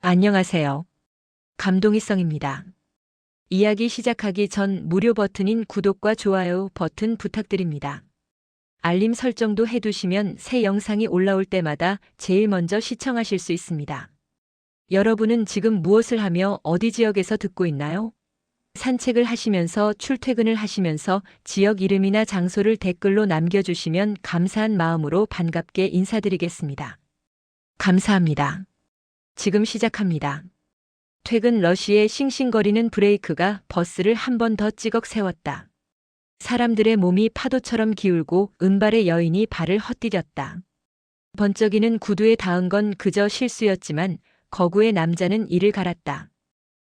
안녕하세요. 감동이성입니다. 이야기 시작하기 전 무료 버튼인 구독과 좋아요 버튼 부탁드립니다. 알림 설정도 해두시면 새 영상이 올라올 때마다 제일 먼저 시청하실 수 있습니다. 여러분은 지금 무엇을 하며 어디 지역에서 듣고 있나요? 산책을 하시면서, 출퇴근을 하시면서 지역 이름이나 장소를 댓글로 남겨주시면 감사한 마음으로 반갑게 인사드리겠습니다. 감사합니다. 지금 시작합니다. 퇴근 러시의 싱싱거리는 브레이크가 버스를 한 번 더 찌걱 세웠다. 사람들의 몸이 파도처럼 기울고 은발의 여인이 발을 헛디뎠다. 번쩍이는 구두에 닿은 건 그저 실수였지만 거구의 남자는 이를 갈았다.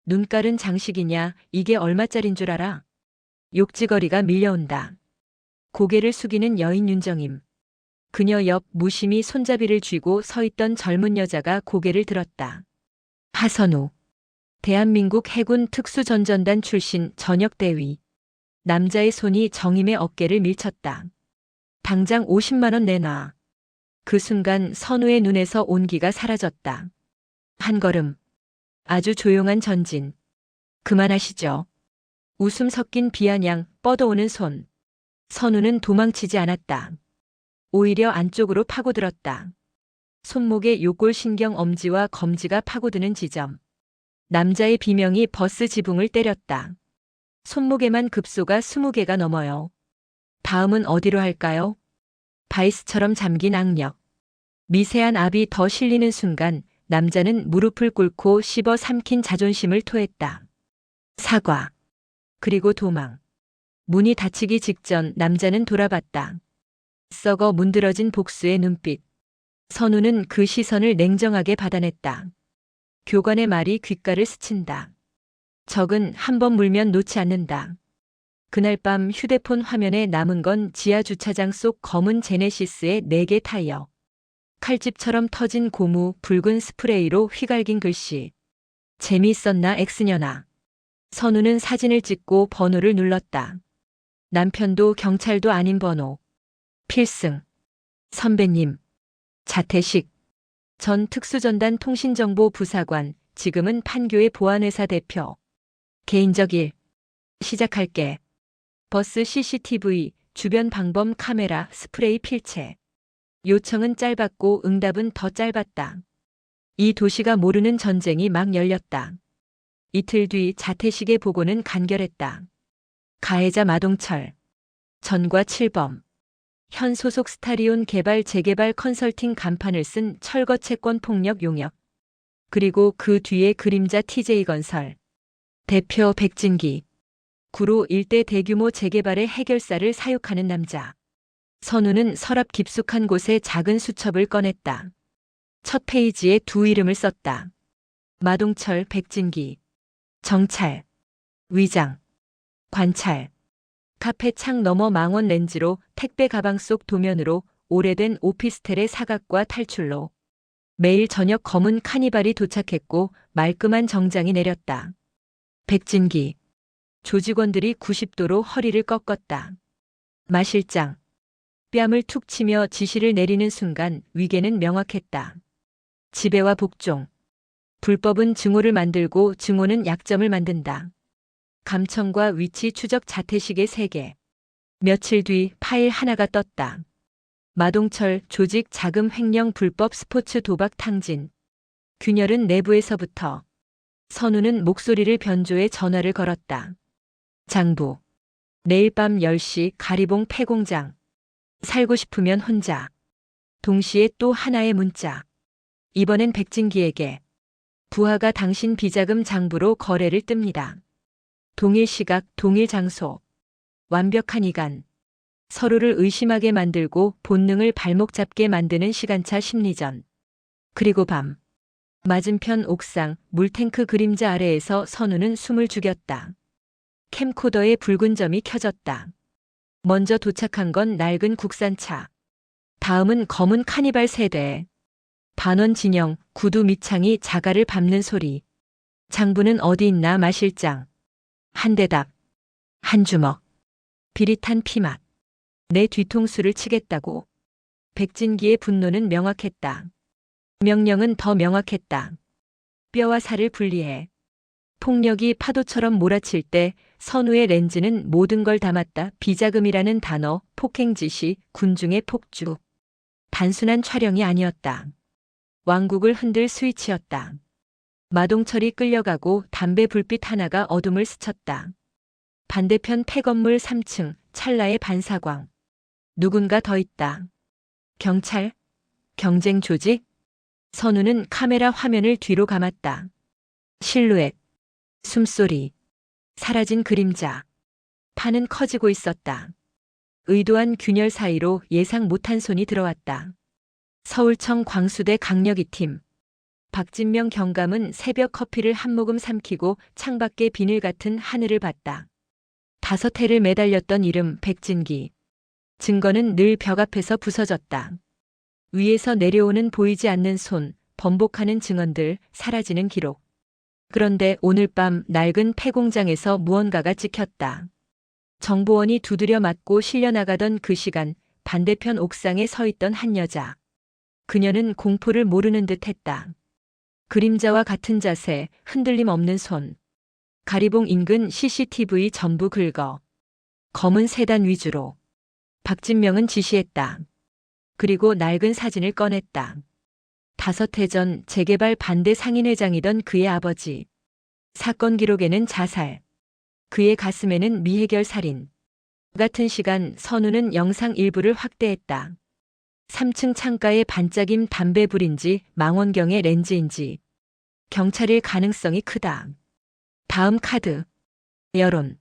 눈깔은 장식이냐, 이게 얼마짜린 줄 알아? 욕지거리가 밀려온다. 고개를 숙이는 여인 윤정임. 그녀 옆 무심히 손잡이를 쥐고 서 있던 젊은 여자가 고개를 들었다. 하선우. 대한민국 해군 특수전전단 출신 전역대위. 남자의 손이 정임의 어깨를 밀쳤다. 당장 50만 원 내놔. 그 순간 선우의 눈에서 온기가 사라졌다. 한 걸음. 아주 조용한 전진. 그만하시죠. 웃음 섞인 비아냥 뻗어오는 손. 선우는 도망치지 않았다. 오히려 안쪽으로 파고들었다. 손목에 요골신경 엄지와 검지가 파고드는 지점. 남자의 비명이 버스 지붕을 때렸다. 손목에만 급소가 20개가 넘어요. 다음은 어디로 할까요? 바이스처럼 잠긴 악력. 미세한 압이 더 실리는 순간 남자는 무릎을 꿇고 씹어 삼킨 자존심을 토했다. 사과. 그리고 도망. 문이 닫히기 직전 남자는 돌아봤다. 썩어 문드러진 복수의 눈빛. 선우는 그 시선을 냉정하게 받아냈다. 교관의 말이 귓가를 스친다. 적은 한 번 물면 놓지 않는다. 그날 밤 휴대폰 화면에 남은 건 지하 주차장 속 검은 제네시스의 4개 타이어. 칼집처럼 터진 고무, 붉은 스프레이로 휘갈긴 글씨. 재미있었나 X년아. 선우는 사진을 찍고 번호를 눌렀다. 남편도 경찰도 아닌 번호. 필승. 선배님. 자태식. 전 특수전단 통신정보 부사관, 지금은 판교의 보안회사 대표. 개인적 일. 시작할게. 버스 CCTV, 주변 방범 카메라, 스프레이 필체. 요청은 짧았고 응답은 더 짧았다. 이 도시가 모르는 전쟁이 막 열렸다. 이틀 뒤 자태식의 보고는 간결했다. 가해자 마동철. 전과 7범. 현 소속 스타리온 개발 재개발 컨설팅 간판을 쓴 철거 채권 폭력 용역. 그리고 그 뒤에 그림자 TJ건설. 대표 백진기. 구로 일대 대규모 재개발의 해결사를 사육하는 남자. 선우는 서랍 깊숙한 곳에 작은 수첩을 꺼냈다. 첫 페이지에 두 이름을 썼다. 마동철, 백진기. 정찰. 위장. 관찰. 카페 창 너머 망원 렌즈로 택배 가방 속 도면으로 오래된 오피스텔의 사각과 탈출로. 매일 저녁 검은 카니발이 도착했고 말끔한 정장이 내렸다. 백진기. 조직원들이 90도로 허리를 꺾었다. 마 실장. 뺨을 툭 치며 지시를 내리는 순간 위계는 명확했다. 지배와 복종. 불법은 증오를 만들고 증오는 약점을 만든다. 감청과 위치 추적 자태식의 세계. 며칠 뒤 파일 하나가 떴다. 마동철 조직 자금 횡령 불법 스포츠 도박 탕진. 균열은 내부에서부터. 선우는 목소리를 변조해 전화를 걸었다. 장부. 내일 밤 10시 가리봉 폐공장. 살고 싶으면 혼자. 동시에 또 하나의 문자. 이번엔 백진기에게. 부하가 당신 비자금 장부로 거래를 뜹니다. 동일 시각, 동일 장소. 완벽한 이간. 서로를 의심하게 만들고 본능을 발목 잡게 만드는 시간차 심리전. 그리고 밤. 맞은편 옥상, 물탱크 그림자 아래에서 선우는 숨을 죽였다. 캠코더의 붉은 점이 켜졌다. 먼저 도착한 건 낡은 국산차. 다음은 검은 카니발 세대. 반원 진영, 구두 밑창이 자갈을 밟는 소리. 장부는 어디 있나 마 실장. 한 대답. 한 주먹. 비릿한 피맛. 내 뒤통수를 치겠다고. 백진기의 분노는 명확했다. 명령은 더 명확했다. 뼈와 살을 분리해. 폭력이 파도처럼 몰아칠 때 선우의 렌즈는 모든 걸 담았다. 비자금이라는 단어, 폭행 지시, 군중의 폭주. 단순한 촬영이 아니었다. 왕국을 흔들 스위치였다. 마동철이 끌려가고 담배 불빛 하나가 어둠을 스쳤다. 반대편 폐건물 3층, 찰나의 반사광. 누군가 더 있다. 경찰? 경쟁 조직? 선우는 카메라 화면을 뒤로 감았다. 실루엣, 숨소리, 사라진 그림자. 판은 커지고 있었다. 의도한 균열 사이로 예상 못한 손이 들어왔다. 서울청 광수대 강력이 팀. 박진명 경감은 새벽 커피를 한 모금 삼키고 창밖에 비늘 같은 하늘을 봤다. 5해를 매달렸던 이름 백진기. 증거는 늘 벽 앞에서 부서졌다. 위에서 내려오는 보이지 않는 손, 번복하는 증언들, 사라지는 기록. 그런데 오늘 밤 낡은 폐공장에서 무언가가 찍혔다. 정보원이 두드려 맞고 실려나가던 그 시간, 반대편 옥상에 서 있던 한 여자. 그녀는 공포를 모르는 듯 했다. 그림자와 같은 자세, 흔들림 없는 손. 가리봉 인근 CCTV 전부 긁어. 검은 세단 위주로. 박진명은 지시했다. 그리고 낡은 사진을 꺼냈다. 5해 전 재개발 반대 상인회장이던 그의 아버지. 사건 기록에는 자살. 그의 가슴에는 미해결 살인. 같은 시간 선우는 영상 일부를 확대했다. 3층 창가에 반짝임 담배불인지 망원경의 렌즈인지. 경찰일 가능성이 크다. 다음 카드. 여론.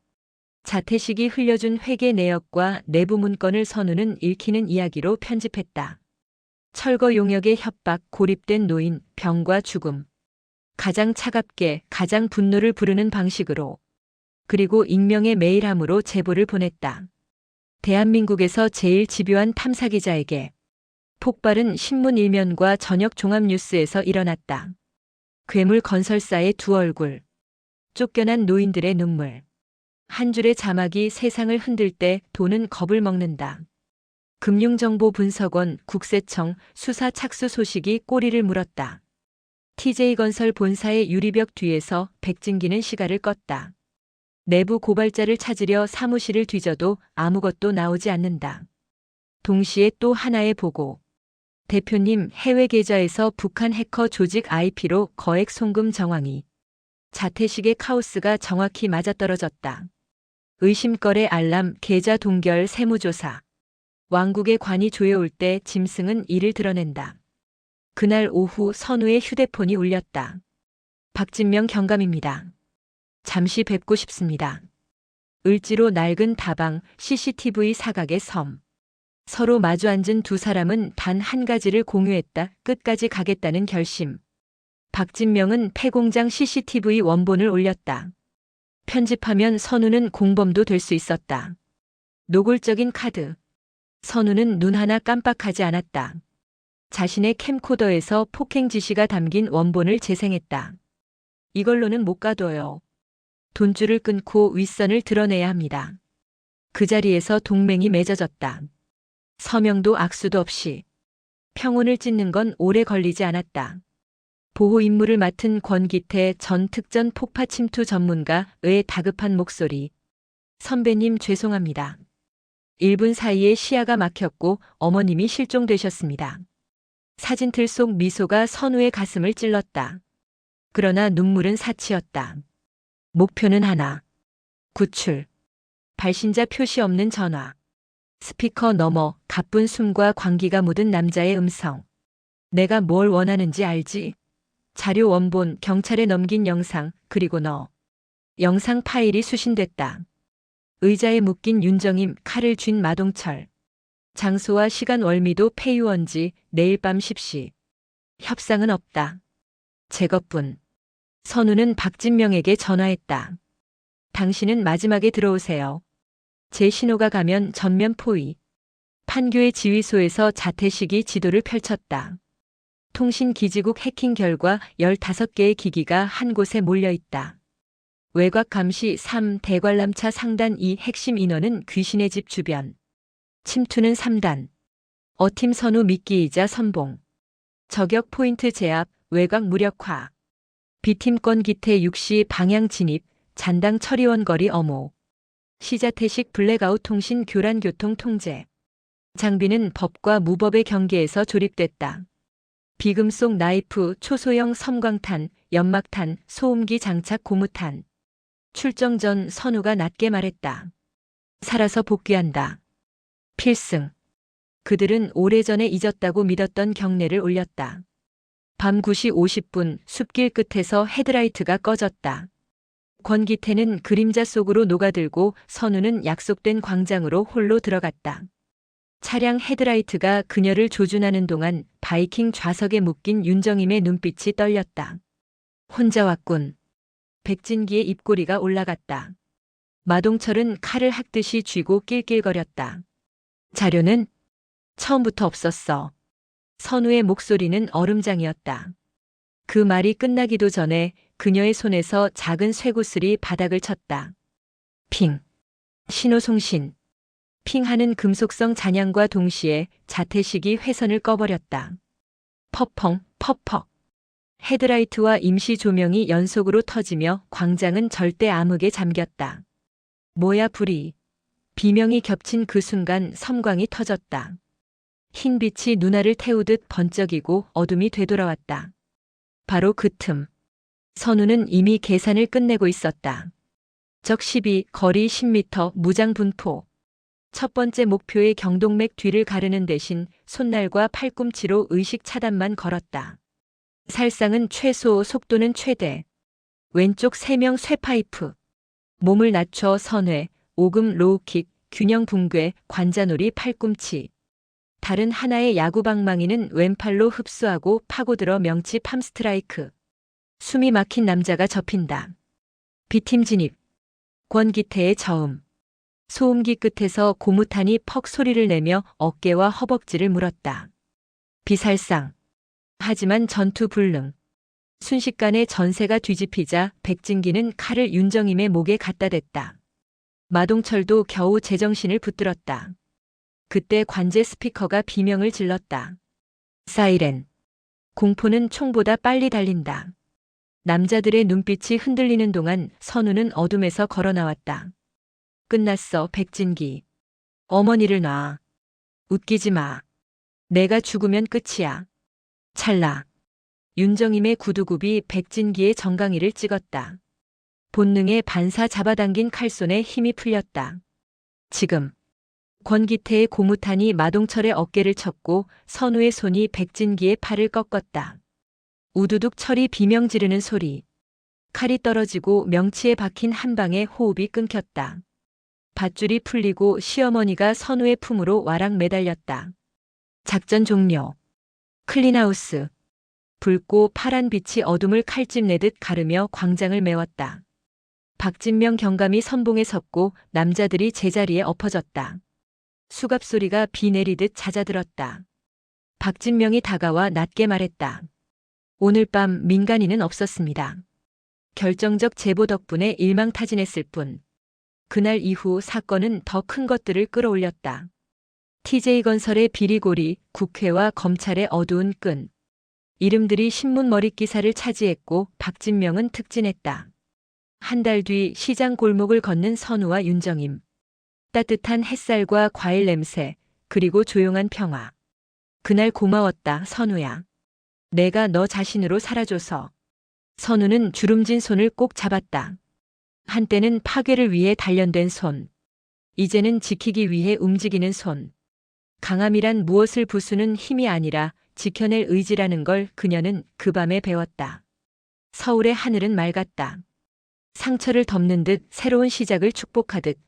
자태식이 흘려준 회계 내역과 내부 문건을 선우는 읽히는 이야기로 편집했다. 철거 용역의 협박, 고립된 노인, 병과 죽음. 가장 차갑게, 가장 분노를 부르는 방식으로. 그리고 익명의 메일함으로 제보를 보냈다. 대한민국에서 제일 집요한 탐사기자에게. 폭발은 신문 일면과 저녁 종합뉴스에서 일어났다. 괴물 건설사의 두 얼굴. 쫓겨난 노인들의 눈물. 한 줄의 자막이 세상을 흔들 때 돈은 겁을 먹는다. 금융정보분석원, 국세청, 수사 착수 소식이 꼬리를 물었다. TJ건설 본사의 유리벽 뒤에서 백진기는 시가를 껐다. 내부 고발자를 찾으려 사무실을 뒤져도 아무것도 나오지 않는다. 동시에 또 하나의 보고. 대표님 해외 계좌에서 북한 해커 조직 IP로 거액 송금 정황이. 자태식의 카오스가 정확히 맞아떨어졌다. 의심거래 알람, 계좌 동결 세무조사. 왕국의 관이 조여올 때 짐승은 이를 드러낸다. 그날 오후 선우의 휴대폰이 울렸다. 박진명 경감입니다. 잠시 뵙고 싶습니다. 을지로 낡은 다방, CCTV 사각의 섬. 서로 마주 앉은 두 사람은 단 한 가지를 공유했다. 끝까지 가겠다는 결심. 박진명은 폐공장 CCTV 원본을 올렸다. 편집하면 선우는 공범도 될 수 있었다. 노골적인 카드. 선우는 눈 하나 깜빡하지 않았다. 자신의 캠코더에서 폭행 지시가 담긴 원본을 재생했다. 이걸로는 못 가둬요. 돈줄을 끊고 윗선을 드러내야 합니다. 그 자리에서 동맹이 맺어졌다. 서명도 악수도 없이. 평온을 찢는 건 오래 걸리지 않았다. 보호 임무를 맡은 권기태 전 특전 폭파 침투 전문가의 다급한 목소리. 선배님 죄송합니다. 1분 사이에 시야가 막혔고 어머님이 실종되셨습니다. 사진틀 속 미소가 선우의 가슴을 찔렀다. 그러나 눈물은 사치였다. 목표는 하나. 구출. 발신자 표시 없는 전화. 스피커 너머 가쁜 숨과 광기가 묻은 남자의 음성. 내가 뭘 원하는지 알지? 자료 원본, 경찰에 넘긴 영상, 그리고 너. 영상 파일이 수신됐다. 의자에 묶인 윤정임, 칼을 쥔 마동철. 장소와 시간 월미도 폐유원지, 내일 밤 10시. 협상은 없다. 제거뿐. 선우는 박진명에게 전화했다. 당신은 마지막에 들어오세요. 제 신호가 가면 전면 포위. 판교의 지휘소에서 자태식이 지도를 펼쳤다. 통신기지국 해킹 결과 15개의 기기가 한 곳에 몰려 있다. 외곽 감시 3, 대관람차 상단 2, 핵심 인원은 귀신의 집 주변. 침투는 3단. 어팀 선우 미끼이자 선봉. 저격 포인트 제압, 외곽 무력화. B팀권 기태 6시 방향 진입, 잔당 처리원 거리 엄호. 시자태식 블랙아웃 통신 교란 교통 통제. 장비는 법과 무법의 경계에서 조립됐다. 비금속 나이프, 초소형 섬광탄, 연막탄, 소음기 장착 고무탄. 출정 전 선우가 낮게 말했다. 살아서 복귀한다. 필승. 그들은 오래전에 잊었다고 믿었던 경례를 올렸다. 밤 9시 50분 숲길 끝에서 헤드라이트가 꺼졌다. 권기태는 그림자 속으로 녹아들고 선우는 약속된 광장으로 홀로 들어갔다. 차량 헤드라이트가 그녀를 조준하는 동안 바이킹 좌석에 묶인 윤정임의 눈빛이 떨렸다. 혼자 왔군. 백진기의 입꼬리가 올라갔다. 마동철은 칼을 핥듯이 쥐고 낄낄거렸다. 자료는? 처음부터 없었어. 선우의 목소리는 얼음장이었다. 그 말이 끝나기도 전에 그녀의 손에서 작은 쇠구슬이 바닥을 쳤다. 핑. 신호송신. 핑하는 금속성 잔향과 동시에 자태식이 회선을 꺼버렸다. 퍼펑, 퍼퍽. 헤드라이트와 임시 조명이 연속으로 터지며 광장은 절대 암흑에 잠겼다. 뭐야 불이. 비명이 겹친 그 순간 섬광이 터졌다. 흰 빛이 눈알을 태우듯 번쩍이고 어둠이 되돌아왔다. 바로 그 틈. 선우는 이미 계산을 끝내고 있었다. 적 12, 거리 10m, 무장 분포. 첫 번째 목표의 경동맥 뒤를 가르는 대신 손날과 팔꿈치로 의식 차단만 걸었다. 살상은 최소, 속도는 최대. 왼쪽 3명 쇠파이프. 몸을 낮춰 선회, 오금 로우킥, 균형 붕괴, 관자놀이 팔꿈치. 다른 하나의 야구방망이는 왼팔로 흡수하고 파고들어 명치 팜스트라이크. 숨이 막힌 남자가 접힌다. B팀 진입. 권기태의 저음. 소음기 끝에서 고무탄이 퍽 소리를 내며 어깨와 허벅지를 물었다. 비살상. 하지만 전투 불능. 순식간에 전세가 뒤집히자 백진기는 칼을 윤정임의 목에 갖다 댔다. 마동철도 겨우 제정신을 붙들었다. 그때 관제 스피커가 비명을 질렀다. 사이렌. 공포는 총보다 빨리 달린다. 남자들의 눈빛이 흔들리는 동안 선우는 어둠에서 걸어 나왔다. 끝났어, 백진기. 어머니를 놔. 웃기지 마. 내가 죽으면 끝이야. 찰나. 윤정임의 구두굽이 백진기의 정강이를 찍었다. 본능의 반사 잡아당긴 칼손에 힘이 풀렸다. 지금. 권기태의 고무탄이 마동철의 어깨를 쳤고 선우의 손이 백진기의 팔을 꺾었다. 우두둑 철이 비명 지르는 소리. 칼이 떨어지고 명치에 박힌 한 방에 호흡이 끊겼다. 밧줄이 풀리고 시어머니가 선우의 품으로 와락 매달렸다. 작전 종료. 클린하우스. 붉고 파란 빛이 어둠을 칼집 내듯 가르며 광장을 메웠다. 박진명 경감이 선봉에 섰고 남자들이 제자리에 엎어졌다. 수갑 소리가 비 내리듯 잦아들었다. 박진명이 다가와 낮게 말했다. 오늘 밤 민간인은 없었습니다. 결정적 제보 덕분에 일망타진했을 뿐. 그날 이후 사건은 더 큰 것들을 끌어올렸다. TJ건설의 비리고리, 국회와 검찰의 어두운 끈. 이름들이 신문 머릿기사를 차지했고 박진명은 특진했다. 한 달 뒤 시장 골목을 걷는 선우와 윤정임. 따뜻한 햇살과 과일 냄새, 그리고 조용한 평화. 그날 고마웠다, 선우야. 내가 너 자신으로 살아줘서. 선우는 주름진 손을 꼭 잡았다. 한때는 파괴를 위해 단련된 손. 이제는 지키기 위해 움직이는 손. 강함이란 무엇을 부수는 힘이 아니라 지켜낼 의지라는 걸 그녀는 그 밤에 배웠다. 서울의 하늘은 맑았다. 상처를 덮는 듯 새로운 시작을 축복하듯.